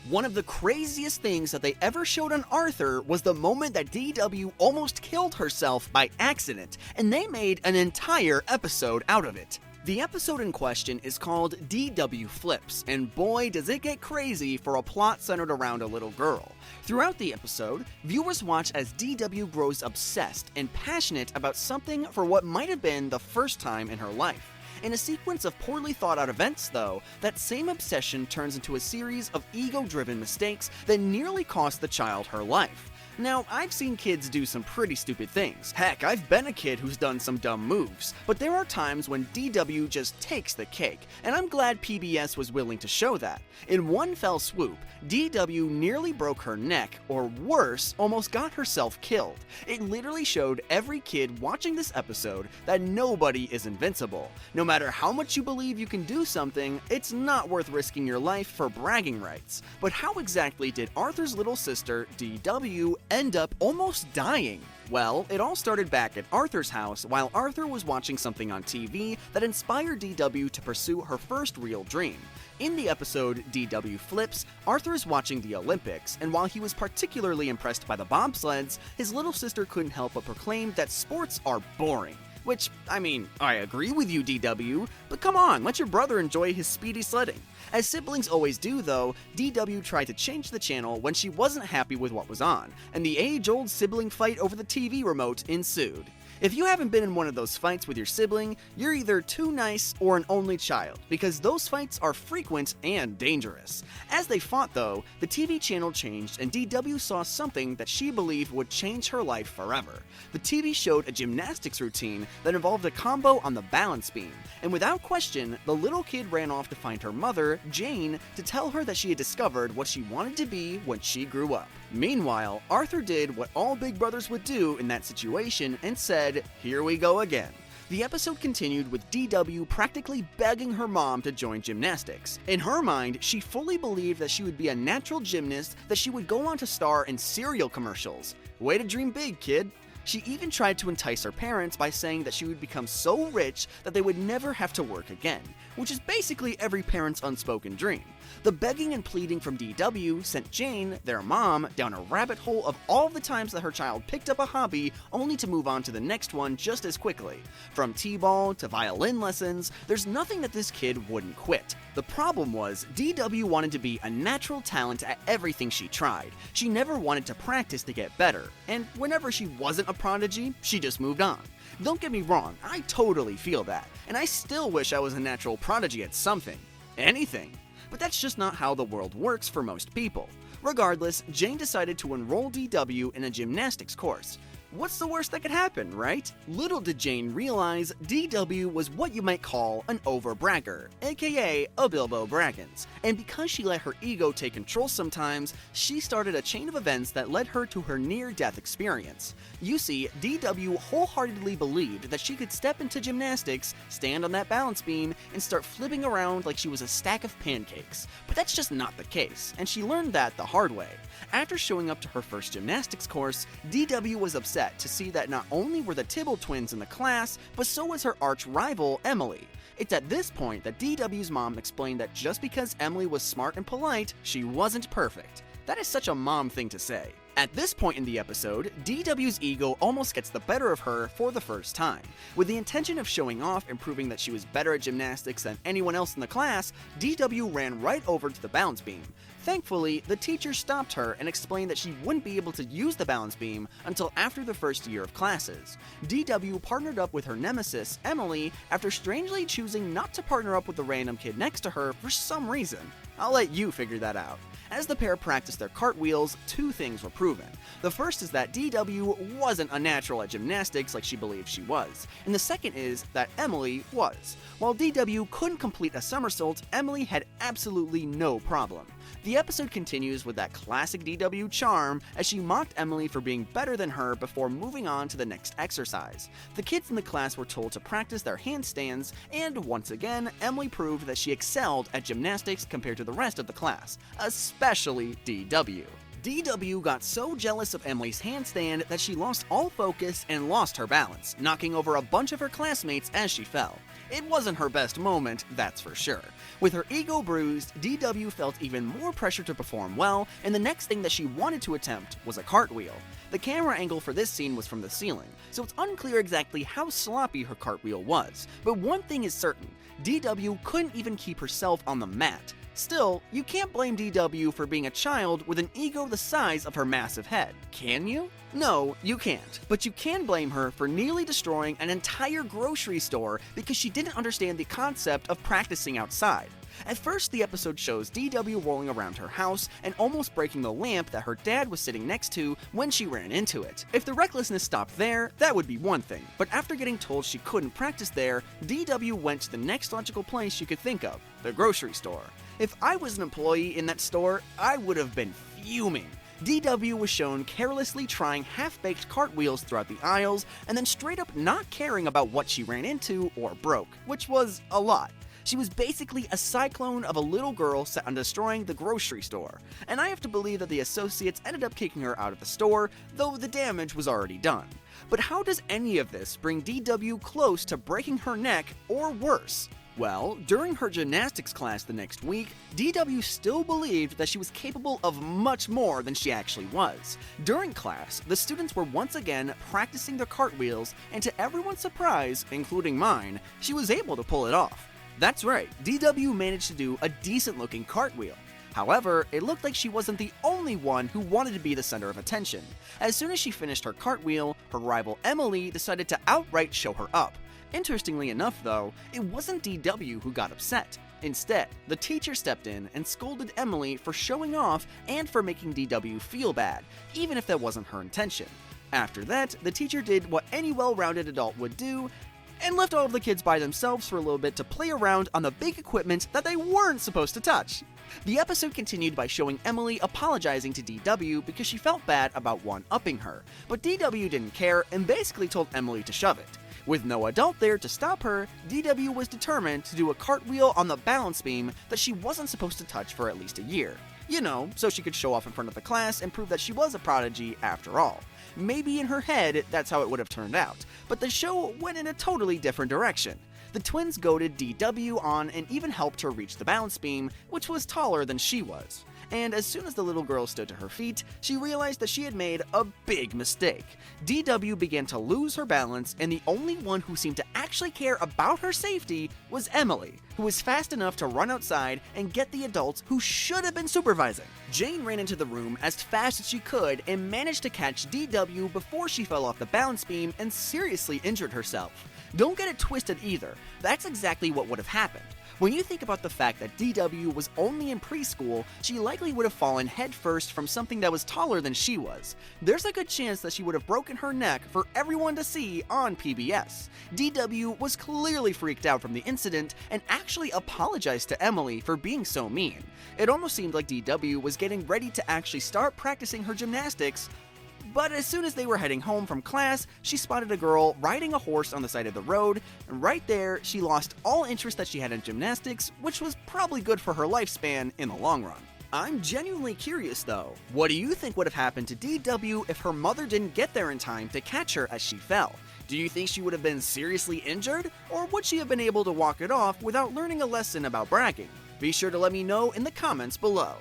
One of the craziest things that they ever showed on Arthur was the moment that DW almost killed herself by accident, and they made an entire episode out of it. The episode in question is called DW Flips, and boy does it get crazy for a plot centered around a little girl. Throughout the episode, viewers watch as DW grows obsessed and passionate about something for what might have been the first time in her life. In a sequence of poorly thought out events, though, that same obsession turns into a series of ego-driven mistakes that nearly cost the child her life. Now, I've seen kids do some pretty stupid things. Heck, I've been a kid who's done some dumb moves. But there are times when DW just takes the cake, and I'm glad PBS was willing to show that. In one fell swoop, DW nearly broke her neck, or worse, almost got herself killed. It literally showed every kid watching this episode that nobody is invincible. No matter how much you believe you can do something, it's not worth risking your life for bragging rights. But how exactly did Arthur's little sister, DW, end up almost dying? Well, it all started back at Arthur's house while Arthur was watching something on TV that inspired DW to pursue her first real dream. In the episode DW Flips, Arthur is watching the Olympics, and while he was particularly impressed by the bobsleds, his little sister couldn't help but proclaim that sports are boring. Which, I mean, I agree with you, DW, but come on, let your brother enjoy his speedy sledding. As siblings always do, though, DW tried to change the channel when she wasn't happy with what was on, and the age-old sibling fight over the TV remote ensued. If you haven't been in one of those fights with your sibling, you're either too nice or an only child, because those fights are frequent and dangerous. As they fought, though, the TV channel changed and DW saw something that she believed would change her life forever. The TV showed a gymnastics routine that involved a combo on the balance beam, and without question, the little kid ran off to find her mother, Jane, to tell her that she had discovered what she wanted to be when she grew up. Meanwhile, Arthur did what all big brothers would do in that situation and said, "Here we go again." The episode continued with DW practically begging her mom to join gymnastics. In her mind, she fully believed that she would be a natural gymnast, that she would go on to star in cereal commercials. Way to dream big, kid. She even tried to entice her parents by saying that she would become so rich that they would never have to work again, which is basically every parent's unspoken dream. The begging and pleading from DW sent Jane, their mom, down a rabbit hole of all the times that her child picked up a hobby only to move on to the next one just as quickly. From t-ball to violin lessons, there's nothing that this kid wouldn't quit. The problem was, DW wanted to be a natural talent at everything she tried. She never wanted to practice to get better, and whenever she wasn't a prodigy, she just moved on. Don't get me wrong, I totally feel that, and I still wish I was a natural prodigy at something. Anything. But that's just not how the world works for most people. Regardless, Jane decided to enroll DW in a gymnastics course. What's the worst that could happen, right? Little did Jane realize DW was what you might call an overbragger, aka a Bilbo Baggins. And because she let her ego take control sometimes, she started a chain of events that led her to her near-death experience. You see, DW wholeheartedly believed that she could step into gymnastics, stand on that balance beam, and start flipping around like she was a stack of pancakes. But that's just not the case, and she learned that the hard way. After showing up to her first gymnastics course, DW was upset to see that not only were the Tibble twins in the class, but so was her arch rival, Emily. It's at this point that DW's mom explained that just because Emily was smart and polite, she wasn't perfect. That is such a mom thing to say. At this point in the episode, DW's ego almost gets the better of her for the first time. With the intention of showing off and proving that she was better at gymnastics than anyone else in the class, DW ran right over to the balance beam. Thankfully, the teacher stopped her and explained that she wouldn't be able to use the balance beam until after the first year of classes. DW partnered up with her nemesis, Emily, after strangely choosing not to partner up with the random kid next to her for some reason. I'll let you figure that out. As the pair practiced their cartwheels, two things were proven. The first is that DW wasn't a natural at gymnastics like she believed she was, and the second is that Emily was. While DW couldn't complete a somersault, Emily had absolutely no problem. The episode continues with that classic DW charm as she mocked Emily for being better than her before moving on to the next exercise. The kids in the class were told to practice their handstands, and once again, Emily proved that she excelled at gymnastics compared to the rest of the class, especially DW. DW got so jealous of Emily's handstand that she lost all focus and lost her balance, knocking over a bunch of her classmates as she fell. It wasn't her best moment, that's for sure. With her ego bruised, DW felt even more pressure to perform well, and the next thing that she wanted to attempt was a cartwheel. The camera angle for this scene was from the ceiling, so it's unclear exactly how sloppy her cartwheel was, but one thing is certain, DW couldn't even keep herself on the mat. Still, you can't blame DW for being a child with an ego the size of her massive head, can you? No, you can't. But you can blame her for nearly destroying an entire grocery store because she didn't understand the concept of practicing outside. At first, the episode shows DW rolling around her house and almost breaking the lamp that her dad was sitting next to when she ran into it. If the recklessness stopped there, that would be one thing, but after getting told she couldn't practice there, DW went to the next logical place she could think of, the grocery store. If I was an employee in that store, I would have been fuming. DW was shown carelessly trying half-baked cartwheels throughout the aisles and then straight up not caring about what she ran into or broke, which was a lot. She was basically a cyclone of a little girl set on destroying the grocery store, and I have to believe that the associates ended up kicking her out of the store, though the damage was already done. But how does any of this bring DW close to breaking her neck or worse? Well, during her gymnastics class the next week, DW still believed that she was capable of much more than she actually was. During class, the students were once again practicing their cartwheels, and to everyone's surprise, including mine, she was able to pull it off. That's right, DW managed to do a decent-looking cartwheel. However, it looked like she wasn't the only one who wanted to be the center of attention. As soon as she finished her cartwheel, her rival Emily decided to outright show her up. Interestingly enough, though, it wasn't DW who got upset. Instead, the teacher stepped in and scolded Emily for showing off and for making DW feel bad, even if that wasn't her intention. After that, the teacher did what any well-rounded adult would do and left all of the kids by themselves for a little bit to play around on the big equipment that they weren't supposed to touch. The episode continued by showing Emily apologizing to DW because she felt bad about one-upping her, but DW didn't care and basically told Emily to shove it. With no adult there to stop her, DW was determined to do a cartwheel on the balance beam that she wasn't supposed to touch for at least a year. You know, so she could show off in front of the class and prove that she was a prodigy after all. Maybe in her head, that's how it would have turned out, but the show went in a totally different direction. The twins goaded DW on and even helped her reach the balance beam, which was taller than she was. And as soon as the little girl stood to her feet, she realized that she had made a big mistake. DW began to lose her balance, and the only one who seemed to actually care about her safety was Emily, who was fast enough to run outside and get the adults who should have been supervising. Jane ran into the room as fast as she could and managed to catch DW before she fell off the balance beam and seriously injured herself. Don't get it twisted either, that's exactly what would have happened. When you think about the fact that DW was only in preschool, she likely would have fallen headfirst from something that was taller than she was. There's a good chance that she would have broken her neck for everyone to see on PBS. DW was clearly freaked out from the incident and actually apologized to Emily for being so mean. It almost seemed like DW was getting ready to actually start practicing her gymnastics, but as soon as they were heading home from class, she spotted a girl riding a horse on the side of the road, and right there, she lost all interest that she had in gymnastics, which was probably good for her lifespan in the long run. I'm genuinely curious though, what do you think would have happened to DW if her mother didn't get there in time to catch her as she fell? Do you think she would have been seriously injured, or would she have been able to walk it off without learning a lesson about bragging? Be sure to let me know in the comments below.